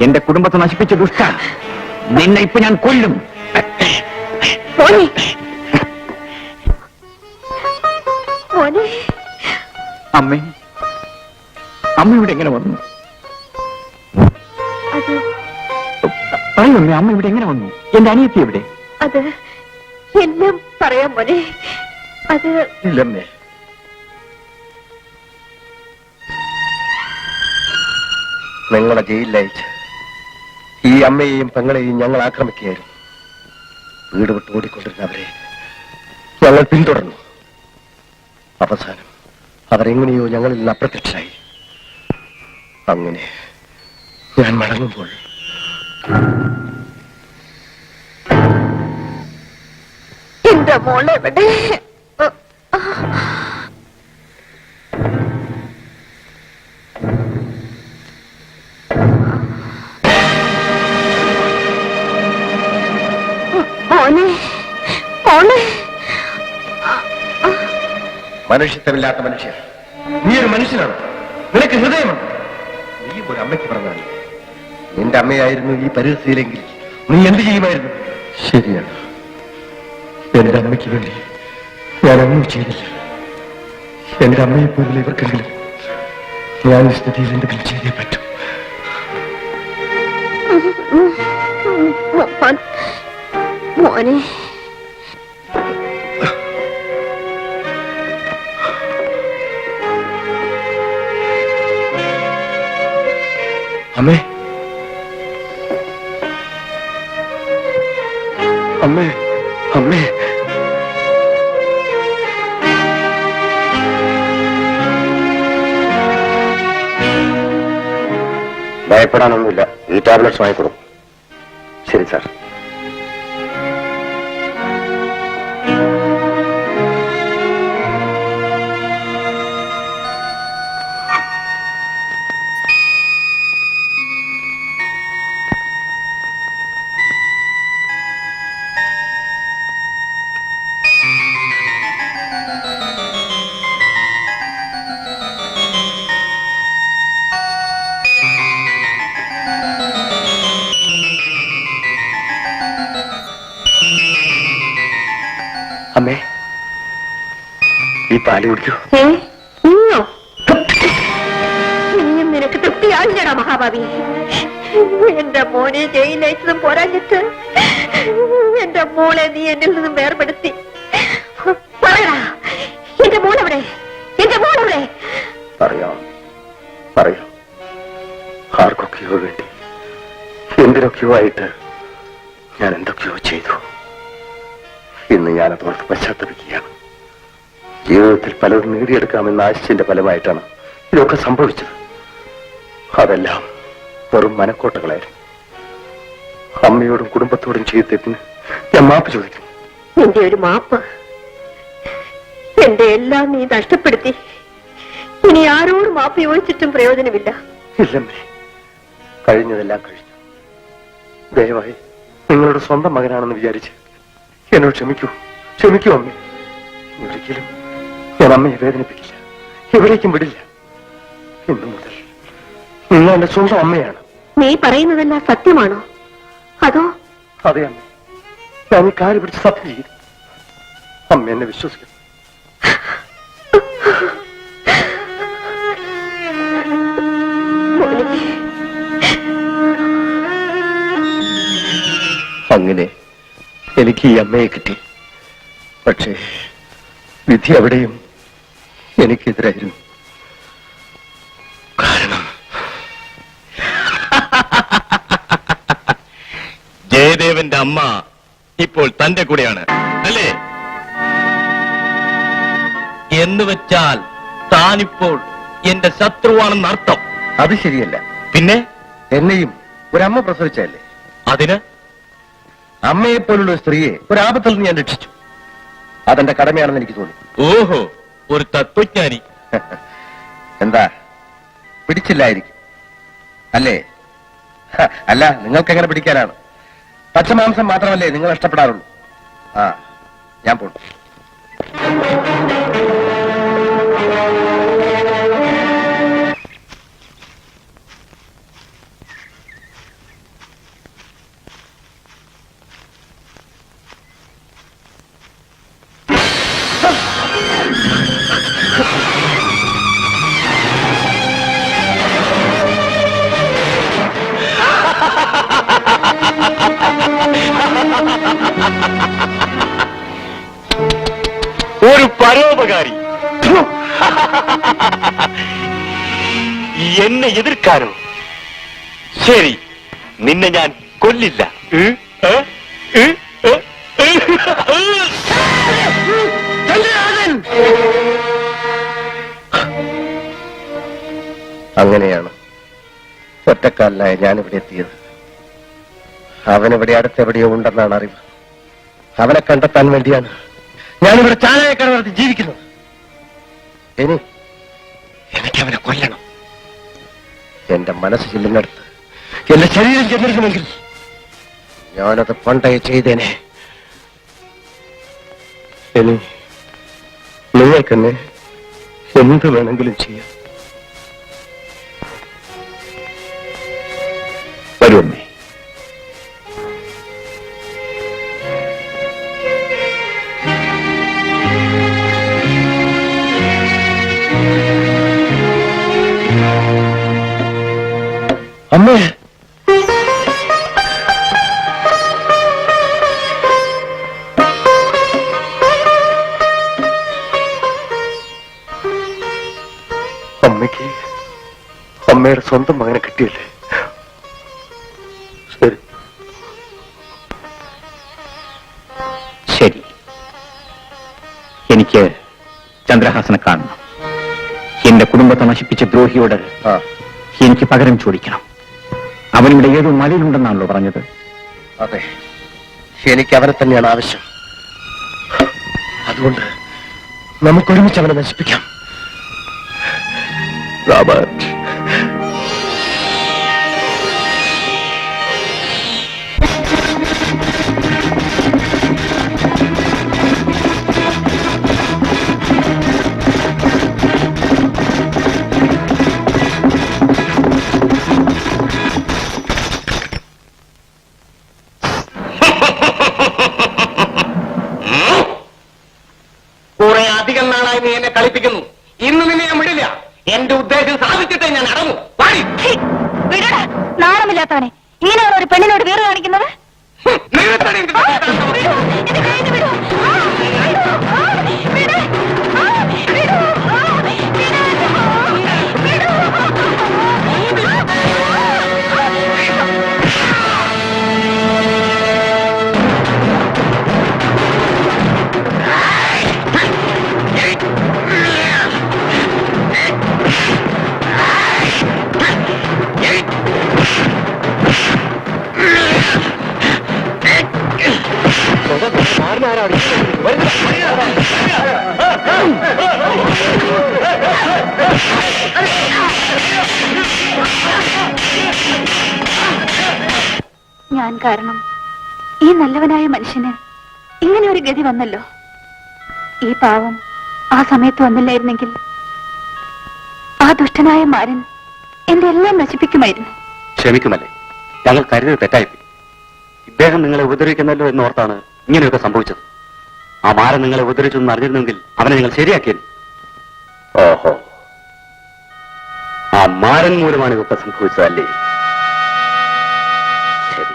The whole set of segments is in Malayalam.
എന്റെ കുടുംബത്തെ നശിപ്പിച്ച ദുഷ്ട, നിന്നെ ഇപ്പൊ ഞാൻ കൊല്ലും. അമ്മേ, അമ്മ ഇവിടെ എങ്ങനെ വന്നു? പറയമ്മേ, അമ്മ ഇവിടെ എങ്ങനെ വന്നു? എന്റെ അനിയത്തി എവിടെ? അത് എല്ലാം പറയാം മോനെ. അത് ഇല്ലമ്മേ. നിങ്ങളെ ജയിലിലയച്ച് ഈ അമ്മയെയും പെങ്ങളെയും ഞങ്ങൾ ആക്രമിക്കുകയായിരുന്നു. വീട് വിട്ട് ഓടിക്കൊണ്ടിരുന്നവരെ ഞങ്ങൾ പിന്തുടർന്നു. അവസാനം അവരെങ്ങനെയോ ഞങ്ങളിൽ നിന്ന് അപ്രത്യക്ഷരായി. അങ്ങനെ ഞാൻ മടങ്ങുമ്പോൾ എന്റെ മോളെവിടെ? മനുഷ്യത്വമില്ലാത്ത മനുഷ്യർ. നീ ഒരു മനുഷ്യനാണ്, നിനക്ക് ഹൃദയമുണ്ട്. നീ ഒരു അമ്മയ്ക്ക് പറഞ്ഞാൽ നിന്റെ അമ്മയായിരുന്നു ഈ പരിസ്ഥിതിയിലെങ്കിൽ നീ എന്ത് ചെയ്യുമായിരുന്നു? ശരിയാണ്, എന്റെ അമ്മയ്ക്ക് വേണ്ടി ഞാനൊന്നും ചെയ്തില്ല. എന്റെ അമ്മയെ പോലുള്ള ഇവർക്കെങ്കിലും ഞാൻ ഈ സ്ഥിതിയിൽ എന്തെങ്കിലും ചെയ്തേ പറ്റും. മോനെ, അമ്മേ, അമ്മേ, അമ്മേ. ഭയപ്പെടാനൊന്നുമില്ല, ഈ ടാബ്ലറ്റ്സ് വാങ്ങിക്കൊടുക്കും. ശരി സാർ. അമ്മേ, ഈ പാല് കുടിക്കൂ. ഇനിയും നിനക്ക് തൃപ്തിയായില്ലടാ മഹാഭാവി. എന്റെ മോനെ ജയിലയച്ചതും പോരാഞ്ഞിട്ട് എന്റെ മോളെ നീ എന്നിൽ നിന്നും വേർപെടുത്തി. പറയടാ, എന്റെ മോളെവിടെ? എന്റെ മോളെവിടെ? പറയാം, പറയാം. ആർക്കൊക്കെയോ വേണ്ടി എന്തിനൊക്കെയോ ആയിട്ട് ഞാൻ എന്തൊക്കെയോ ചെയ്തു. ഇന്ന് ഞാനതോർത്ത് പശ്ചാത്തപിക്കുകയാണ്. ജീവിതത്തിൽ പലതും നേടിയെടുക്കാമെന്ന ആശയത്തിന്റെ ഫലമായിട്ടാണ് ഇതൊക്കെ സംഭവിച്ചത്. അതെല്ലാം വെറും മനക്കോട്ടകളായിരുന്നു. അമ്മയോടും കുടുംബത്തോടും ചെയ്ത തെറ്റിന് ഞാൻ മാപ്പ് ചോദിക്കുന്നു. നിന്റെ ഒരു മാപ്പ് എന്റെ എല്ലാം നീ നഷ്ടപ്പെടുത്തി. ഇനി ആരോട് മാപ്പ് ചോദിച്ചിട്ടും പ്രയോജനമില്ല. ഇല്ലമ്മേ, കഴിഞ്ഞതെല്ലാം കഴിഞ്ഞു. ദയവായി നിങ്ങളുടെ സ്വന്തം മകനാണെന്ന് വിചാരിച്ച് എന്നോട് ക്ഷമിക്കൂ, ക്ഷമിക്കൂ അമ്മേ. ഒരിക്കലും ഞാൻ അമ്മയെ വേദനിപ്പിക്കില്ല, എവിടേക്കും വിടില്ല. ഇന്നു മുതൽ നിങ്ങൾ എന്റെ സ്വന്തം അമ്മയാണ്. നീ പറയുന്നതെല്ലാം സത്യമാണോ? അതോ? അതെ അമ്മ, ഞാൻ ഈ കാല് പിടിച്ച് സത്യം ചെയ്തു. അമ്മ എന്നെ വിശ്വസിക്കുന്നു. അങ്ങനെ എനിക്ക് ഈ അമ്മയെ കിട്ടി. പക്ഷേ വിധി അവിടെയും എനിക്കെതിരായിരുന്നു. കാരണം ജയദേവന്റെ അമ്മ ഇപ്പോൾ തന്റെ കൂടെയാണ്, അല്ലേ? എന്ന് വെച്ചാൽ താനിപ്പോൾ എന്റെ ശത്രുവാണെന്ന് അർത്ഥം. അത് ശരിയല്ല. പിന്നെ എന്നെയും ഒരമ്മ പ്രസവിച്ചല്ലേ? അതിന് അമ്മയെപ്പോലുള്ള ഒരു സ്ത്രീയെ ഒരാപത്തിൽ നിന്ന് ഞാൻ രക്ഷിച്ചു. അതെന്റെ കടമയാണെന്ന് എനിക്ക് തോന്നി. ഓഹോ, ഒരു തത്വജ്ഞാനി. എന്താ, പിടിച്ചില്ലായിരിക്കും അല്ലേ? അല്ല, നിങ്ങൾക്കെങ്ങനെ പിടിക്കാനാണ്? പച്ചമാംസം മാത്രമല്ലേ നിങ്ങൾ ഇഷ്ടപ്പെടാറുള്ളൂ. ആ, ഞാൻ പോണു. ഒരു പരോപകാരി. എന്നെ എതിർക്കാനോ? ശരി, നിന്നെ ഞാൻ കൊല്ലില്ല. അങ്ങനെയാണ് ഒറ്റക്കാലിലായ ഞാനിവിടെ എത്തിയത്. അവനിവിടെ അടുത്തെവിടെയോ ഉണ്ടെന്നാണ് അറിവ്. അവനെ കണ്ടെത്താൻ വേണ്ടിയാണ് ഞാനിവിടെ ചാലയക്കട നടത്തി ജീവിക്കുന്നത്. എനിക്ക് അവനെ കൊല്ലണം. എന്റെ മനസ്സ് ചെല്ലുന്നിടത്ത് എന്റെ ശരീരം ചെന്നിരുന്നുവെങ്കിൽ ഞാനത് പണ്ടേ ചെയ്തേനെ. ഇനി നിങ്ങൾക്കെന്നെ എന്ത് വേണമെങ്കിലും ചെയ്യാം. വരുമേ. അമ്മേ, അമ്മയ്ക്ക് അമ്മയുടെ സ്വന്തം മകനെ കിട്ടിയില്ലേ? ശരി ശരി, എനിക്ക് ചന്ദ്രഹാസനെ കാണണം. എന്റെ കുടുംബത്തെ നശിപ്പിച്ച ദ്രോഹിയോട് എനിക്ക് പകരം ചോദിക്കണം. അവനിവിടെ ഏതോ മലയിലുണ്ടെന്നാണല്ലോ പറഞ്ഞത്. അതെ, എനിക്ക് അവനെ തന്നെയാണ് ആവശ്യം. അതുകൊണ്ട് നമുക്കൊരുമിച്ച് അവനെ നശിപ്പിക്കാം. റോബർട്ട്, കുറെ അധികം നാളായി നീ എന്നെ കളിപ്പിക്കുന്നു. ഇന്ന് നിന്നെ ഞാൻ വിടില്ല. എന്റെ ഉദ്ദേശം സാധിച്ചിട്ടേ ഞാൻ അടങ്ങും. നാണമില്ലാത്തവനെ, ഇങ്ങനെയാണ് ഒരു പെണ്ണിനോട് വീറ് കാണിക്കുന്നത്? ഞാൻ കാരണം ഈ നല്ലവനായ മനുഷ്യന് ഇങ്ങനെ ഒരു ഗതി വന്നല്ലോ. ഈ പാവം ആ സമയത്ത് വന്നില്ലായിരുന്നെങ്കിൽ ആ ദുഷ്ടനായ മാരൻ എന്റെ എല്ലാം നശിപ്പിക്കുമായിരുന്നു. ക്ഷമിക്കുമല്ലേ, ഞങ്ങൾ കരുതൽ തെറ്റായിപ്പോയി. ഇദ്ദേഹം നിങ്ങളെ ഉപദ്രവിക്കുന്നല്ലോ എന്നോർത്താണ് ഇങ്ങനെയൊക്കെ സംഭവിച്ചത്. ആ മാരൻ നിങ്ങളെ ഉപദ്രവിച്ചെന്ന് അറിഞ്ഞിരുന്നെങ്കിൽ അവനെ നിങ്ങൾ ശരിയാക്കിയിരുന്നു. ഓഹോ, ആ മാരൻ മൂലമാണ് ഇതൊക്കെ സംഭവിച്ചതല്ലേ? ശരി.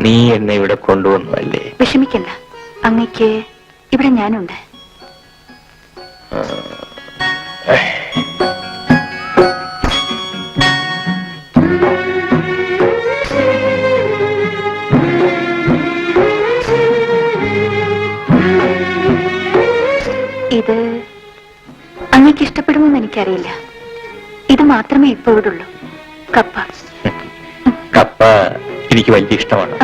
നീ എന്നെ ഇവിടെ കൊണ്ടുവന്നല്ലേ? വിഷമിക്കണ്ട, അങ്ങയ്ക്ക് ഇവിടെ ഞാനുണ്ട്. ഇത് അങ്ങയ്ക്ക് ഇഷ്ടപ്പെടുമെന്ന് എനിക്കറിയില്ല. ഇത് മാത്രമേ ഇപ്പോൾ ഇവിടെ ഉള്ളൂ. കപ്പ. കപ്പ എനിക്ക് വലിയ ഇഷ്ടമാണ്.